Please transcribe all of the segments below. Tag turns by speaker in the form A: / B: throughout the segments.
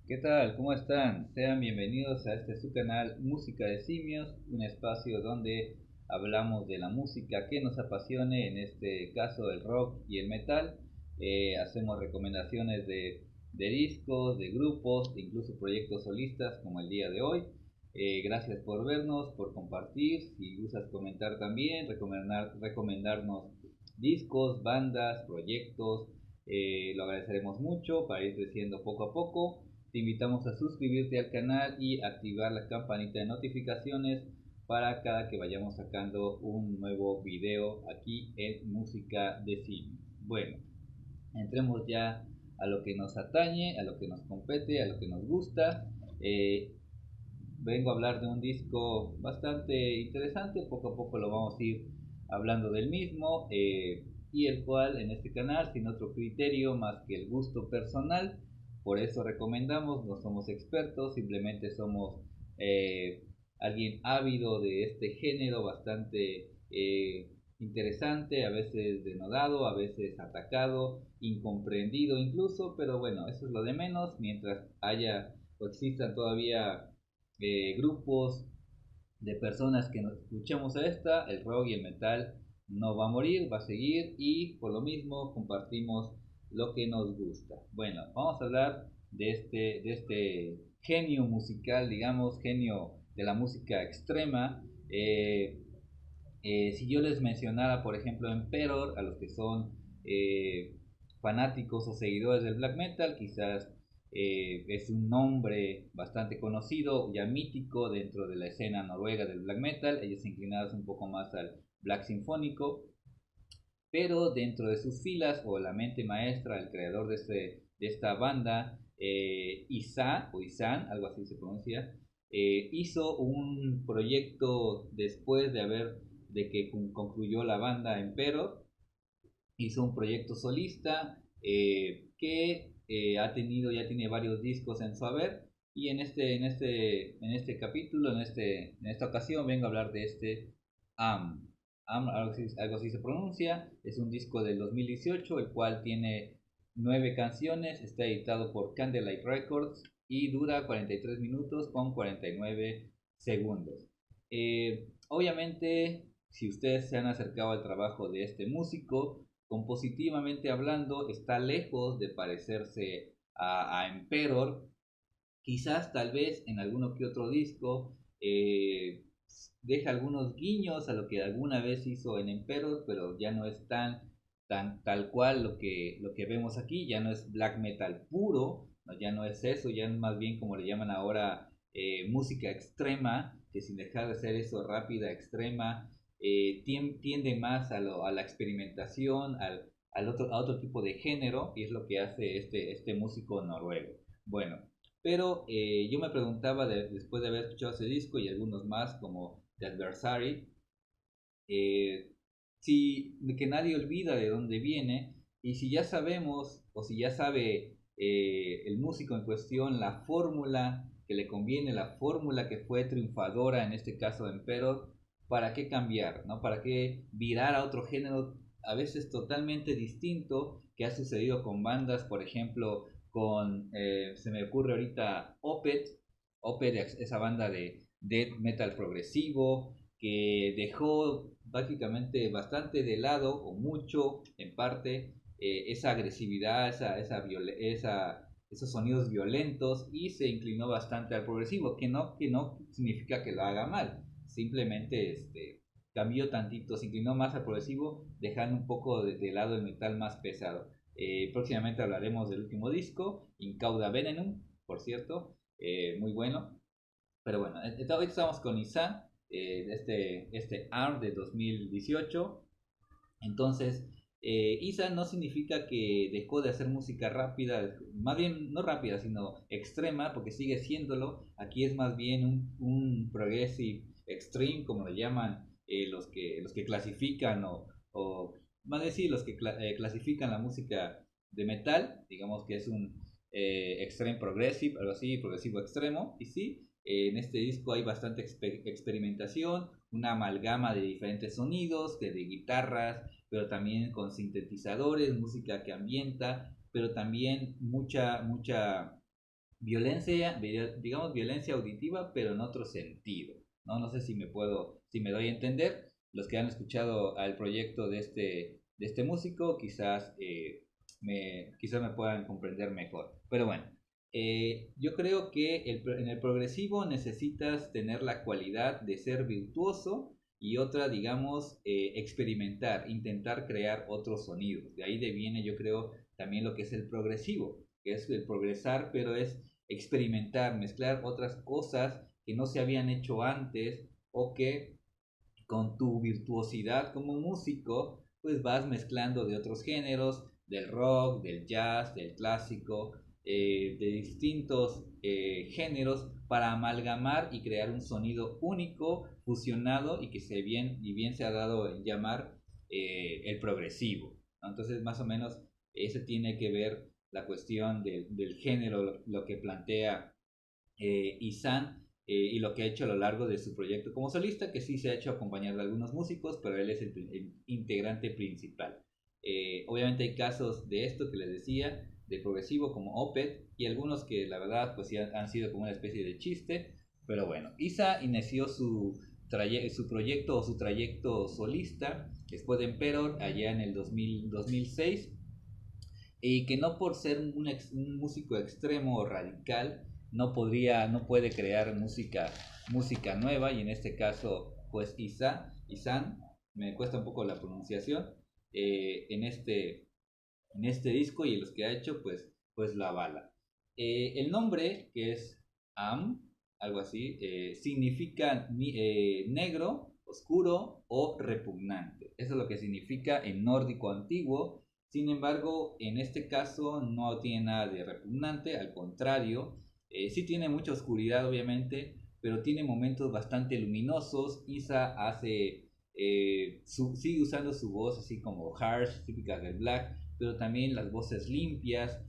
A: ¿Qué tal? ¿Cómo están? Sean bienvenidos a este su canal Música de Simios, un espacio donde hablamos de la música que nos apasione, en este caso el rock y el metal. Hacemos recomendaciones de discos, de grupos, e incluso proyectos solistas como el día de hoy. Gracias por vernos, por compartir. Si gustas comentar también, recomendarnos discos, bandas, proyectos, lo agradeceremos mucho para ir creciendo poco a poco. Te invitamos a suscribirte al canal y activar la campanita de notificaciones para cada que vayamos sacando un nuevo video aquí en Música de Cine. Bueno, entremos ya a lo que nos atañe, a lo que nos compete, a lo que nos gusta. Eh, Vengo a hablar de un disco bastante interesante, poco a poco lo vamos a ir hablando del mismo, y el cual en este canal, sin otro criterio más que el gusto personal, por eso recomendamos, no somos expertos, simplemente somos eh, alguien ávido de este género bastante interesante, a veces denodado, a veces atacado, incomprendido incluso, pero bueno, eso es lo de menos, mientras haya o existan todavía grupos de personas que nos escuchemos a esta, el rock y el metal no va a morir, va a seguir, y por lo mismo compartimos lo que nos gusta. Bueno, vamos a hablar de este genio musical, digamos, genio de la música extrema. Si yo les mencionara, por ejemplo, Emperor, a los que son fanáticos o seguidores del black metal, quizás es un nombre bastante conocido, ya mítico dentro de la escena noruega del black metal, ellos inclinados un poco más al black sinfónico, pero dentro de sus filas, o la mente maestra, el creador de esta banda, Isa o Isan, algo así se pronuncia, hizo un proyecto después de que concluyó la banda Emperor. Hizo un proyecto solista, que ya tiene varios discos en su haber, y en este capítulo, en esta ocasión vengo a hablar de este Am. Algo así se pronuncia. Es un disco del 2018, el cual tiene 9 canciones, está editado por Candlelight Records y dura 43 minutos con 49 segundos. Obviamente, si ustedes se han acercado al trabajo de este músico, compositivamente hablando, está lejos de parecerse a Emperor. Quizás tal vez en alguno que otro disco deja algunos guiños a lo que alguna vez hizo en Emperor, pero ya no es tan tal cual lo que vemos aquí. Ya no es black metal puro, no, ya no es eso, ya es más bien como le llaman ahora, música extrema, que sin dejar de ser eso, rápida, extrema, tiende más a la experimentación, a otro tipo de género, y es lo que hace este músico noruego. Bueno, pero yo me preguntaba, después de haber escuchado ese disco y algunos más como The Adversary, eh, si que nadie olvida de dónde viene, y si ya sabemos, o si ya sabe el músico en cuestión, la fórmula que le conviene, la fórmula que fue triunfadora en este caso de Emperor, ¿para qué cambiar? ¿No? ¿Para qué virar a otro género a veces totalmente distinto, que ha sucedido con bandas, por ejemplo, se me ocurre ahorita Opeth, esa banda de death metal progresivo, que dejó prácticamente bastante de lado, o mucho en parte, esa agresividad, esos sonidos violentos, y se inclinó bastante al progresivo, que no significa que lo haga mal, simplemente cambió tantito, se inclinó más al progresivo, dejando un poco de lado el metal más pesado. Próximamente hablaremos del último disco, Incauda Venenum, por cierto, muy bueno. Pero bueno, ahorita estamos con Isan, este ARM de 2018. Entonces, Isan no significa que dejó de hacer música rápida, más bien no rápida, sino extrema, porque sigue siéndolo. Aquí es más bien un progressive extreme, como le llaman los que clasifican, o más decir, los que clasifican la música de metal, digamos que es un extreme progressive, algo así, progresivo extremo. Y sí, en este disco hay bastante experimentación, una amalgama de diferentes sonidos, de guitarras, pero también con sintetizadores, música que ambienta, pero también mucha digamos violencia auditiva, pero en otro sentido, ¿no? No sé si me doy a entender. Los que han escuchado al proyecto de este músico, quizás me puedan comprender mejor. Pero bueno, yo creo que en el progresivo necesitas tener la cualidad de ser virtuoso y otra, digamos, experimentar, intentar crear otros sonidos. De ahí viene, yo creo, también lo que es el progresivo, que es el progresar, pero es experimentar, mezclar otras cosas que no se habían hecho antes o que con tu virtuosidad como músico, pues vas mezclando de otros géneros, del rock, del jazz, del clásico, de distintos géneros para amalgamar y crear un sonido único, fusionado y que bien se ha dado en llamar el progresivo, ¿no? Entonces, más o menos, ese tiene que ver la cuestión del género, lo que plantea Isan, y lo que ha hecho a lo largo de su proyecto como solista, que sí se ha hecho acompañar de algunos músicos, pero él es el integrante principal. Obviamente hay casos de esto que les decía, de progresivo como Opeth, y algunos que la verdad pues sí han sido como una especie de chiste, pero bueno, Isa inició su proyecto o su trayecto solista después de Emperor allá en el 2006, y que no por ser un músico extremo o radical no puede crear música nueva, y en este caso pues Isan, me cuesta un poco la pronunciación, eh, en este en este disco y en los que ha hecho pues la bala. El nombre, que es Am, algo así, significa negro, oscuro o repugnante. Eso es lo que significa en nórdico antiguo. Sin embargo, en este caso no tiene nada de repugnante, al contrario, sí tiene mucha oscuridad obviamente, pero tiene momentos bastante luminosos. Isa sigue usando su voz así como harsh, típica del black, pero también las voces limpias.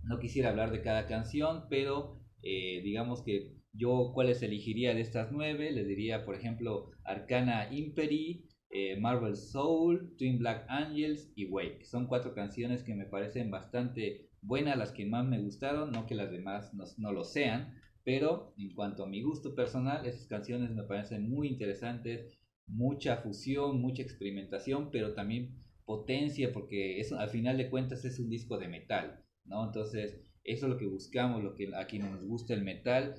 A: No quisiera hablar de cada canción, pero digamos que yo cuáles elegiría de estas nueve, les diría por ejemplo Arcana Imperi, Marvel Soul, Twin Black Angels y Wake. Son cuatro canciones que me parecen bastante buenas, las que más me gustaron, no que las demás no lo sean, pero en cuanto a mi gusto personal, esas canciones me parecen muy interesantes, mucha fusión, mucha experimentación, pero también potencia, porque al final de cuentas es un disco de metal, ¿no? Entonces, eso es lo que buscamos, lo que a quienes nos gusta el metal,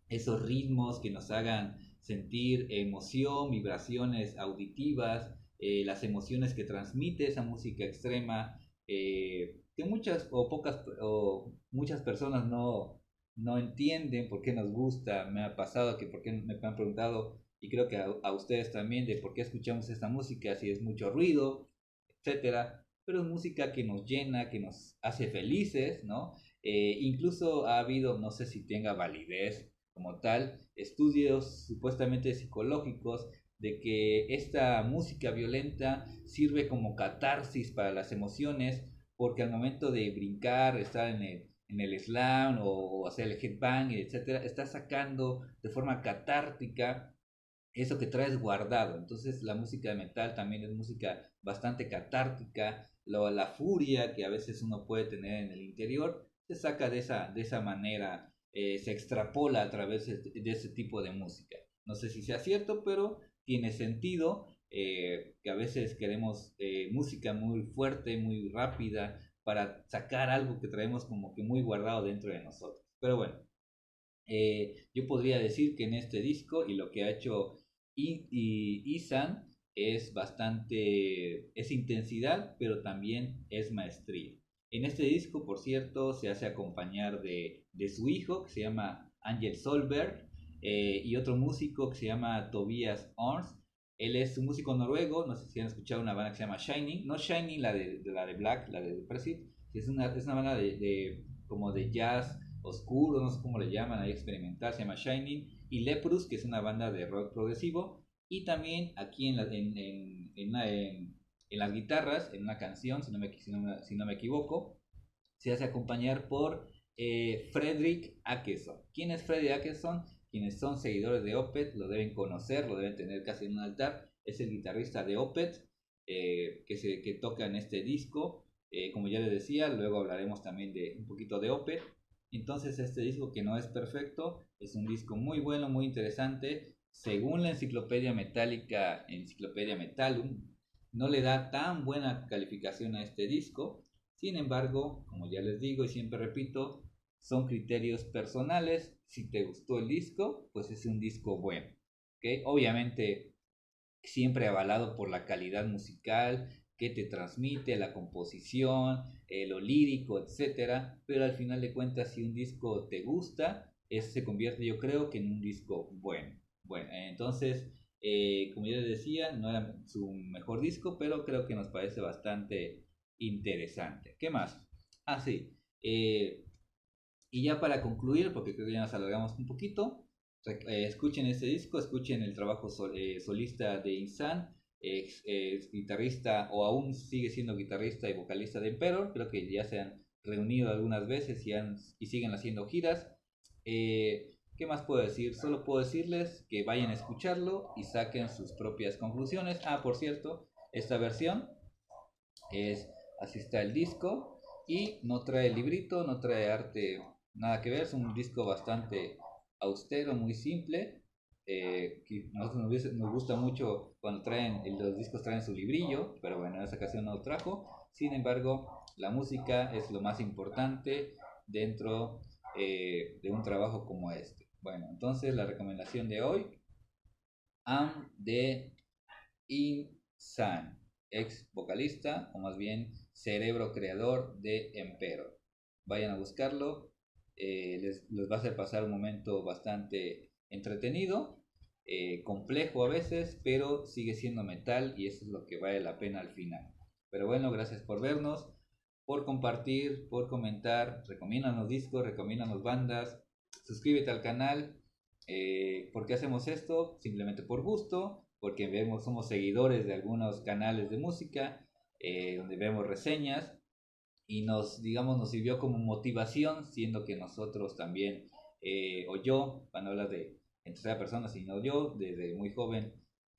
A: esos ritmos que nos hagan sentir emoción, vibraciones auditivas, las emociones que transmite esa música extrema, que muchas personas no entienden por qué nos gusta. Me ha pasado que por qué me han preguntado, y creo que a ustedes también, de por qué escuchamos esta música, si es mucho ruido, etcétera, pero es música que nos llena, que nos hace felices, ¿no? Incluso ha habido, no sé si tenga validez como tal, estudios supuestamente psicológicos de que esta música violenta sirve como catarsis para las emociones, porque al momento de brincar, estar en el slam o hacer el headbang, etcétera, está sacando de forma catártica eso que traes guardado. Entonces la música de metal también es música bastante catártica. La furia que a veces uno puede tener en el interior se saca de esa manera, se extrapola a través de ese tipo de música. No sé si sea cierto, pero tiene sentido, que a veces queremos música muy fuerte, muy rápida, para sacar algo que traemos como que muy guardado dentro de nosotros. Pero bueno, yo podría decir que en este disco y lo que ha hecho Isan es intensidad, pero también es maestría. En este disco, por cierto, se hace acompañar de su hijo, que se llama Angel Solberg, y otro músico que se llama Tobias Orns. Él es un músico noruego, no sé si han escuchado una banda que se llama Shining, no Shining la de Black, la de Depressive, es una banda como de jazz oscuro, no sé cómo le llaman, ahí experimental, se llama Shining, y Leprous, que es una banda de rock progresivo, y también aquí en las guitarras, en una canción, si no me equivoco, se hace acompañar por Fredrik Åkesson. ¿Quién es Fredrik Åkesson? Quienes son seguidores de Opeth lo deben conocer, lo deben tener casi en un altar. Es el guitarrista de Opeth, que toca en este disco. Como ya les decía, luego hablaremos también de un poquito de Opeth. Entonces este disco, que no es perfecto, es un disco muy bueno, muy interesante. Según la enciclopedia metálica, Enciclopedia Metallum, no le da tan buena calificación a este disco. Sin embargo, como ya les digo y siempre repito, son criterios personales. Si te gustó el disco, pues es un disco bueno. ¿Okay? Obviamente siempre avalado por la calidad musical que te transmite, la composición, lo lírico, etcétera. Pero al final de cuentas, si un disco te gusta, ese se convierte, yo creo, que en un disco bueno. Bueno, entonces, como ya les decía, no era su mejor disco, pero creo que nos parece bastante interesante. ¿Qué más? Ah, sí. Y ya para concluir, porque creo que ya nos alargamos un poquito, escuchen este disco, escuchen el trabajo solista de Insan, ex guitarrista, o aún sigue siendo guitarrista y vocalista de Emperor. Creo que ya se han reunido algunas veces y siguen haciendo giras. ¿Qué más puedo decir? Solo puedo decirles que vayan a escucharlo y saquen sus propias conclusiones. Ah, por cierto, esta versión es, así está el disco, y no trae librito, no trae arte, nada que ver. Es un disco bastante austero, muy simple. Nos gusta mucho cuando los discos traen su librillo, pero bueno, en esta ocasión no lo trajo. Sin embargo, la música es lo más importante dentro de un trabajo como este. Bueno, entonces la recomendación de hoy: Am de Insan, ex vocalista, o más bien cerebro creador de Emperor. Vayan a buscarlo, les va a hacer pasar un momento bastante entretenido, complejo a veces, pero sigue siendo metal y eso es lo que vale la pena al final. Pero bueno, gracias por vernos, por compartir, por comentar, recomiéndanos discos, recomiéndanos bandas, suscríbete al canal. ¿Por qué hacemos esto? Simplemente por gusto, porque somos seguidores de algunos canales de música, donde vemos reseñas, y nos sirvió como motivación, siendo que nosotros también, o yo, cuando hablas de en tercera persona, sino yo, desde muy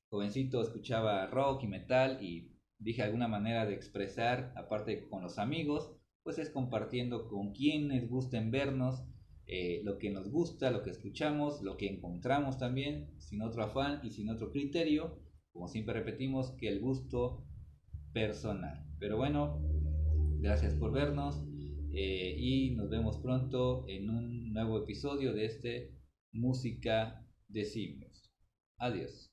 A: jovencito, escuchaba rock y metal, y dije, alguna manera de expresar, aparte con los amigos, pues es compartiendo con quienes gusten vernos, lo que nos gusta, lo que escuchamos, lo que encontramos también, sin otro afán y sin otro criterio, como siempre repetimos, que el gusto personal. Pero bueno, gracias por vernos, y nos vemos pronto en un nuevo episodio de este Música de Simios. Adiós.